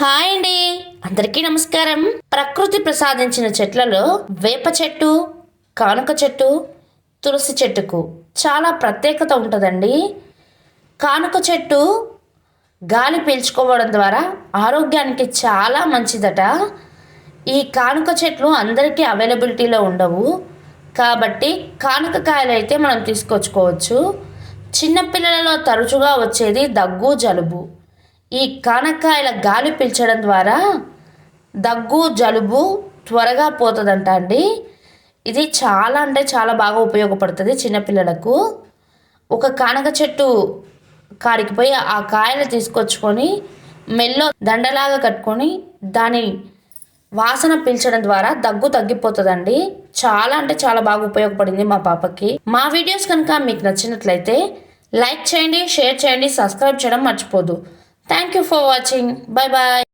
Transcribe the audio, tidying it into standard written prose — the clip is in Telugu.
హాయ్ అండి, అందరికీ నమస్కారం. ప్రకృతి ప్రసాదించిన చెట్లలో వేప చెట్టు, కానుక చెట్టు, తులసి చెట్టుకు చాలా ప్రత్యేకత ఉంటుందండి. కానుక చెట్టు గాలి పీల్చుకోవడం ద్వారా ఆరోగ్యానికి చాలా మంచిదట. ఈ కానుక చెట్లు అందరికీ అవైలబిలిటీలో ఉండవు కాబట్టి కానుకకాయలు అయితే మనం తీసుకొచ్చుకోవచ్చు. చిన్నపిల్లలలో తరచుగా వచ్చేది దగ్గు, జలుబు. ఈ కానక్కాయల గాలి పీల్చడం ద్వారా దగ్గు, జలుబు త్వరగా పోతుందంట అండి. ఇది చాలా అంటే చాలా బాగా ఉపయోగపడుతుంది చిన్నపిల్లలకు. ఒక కానక చెట్టు కాడికి పోయి ఆ కాయలు తీసుకొచ్చుకొని మెల్లో దండలాగా కట్టుకొని దాని వాసన పీల్చడం ద్వారా దగ్గు తగ్గిపోతుందండి. చాలా అంటే చాలా బాగా ఉపయోగపడింది మా పాపకి. మా వీడియోస్ కనుక మీకు నచ్చినట్లయితే లైక్ చేయండి, షేర్ చేయండి, సబ్స్క్రైబ్ చేయడం మర్చిపోదు. Thank you for watching. Bye bye.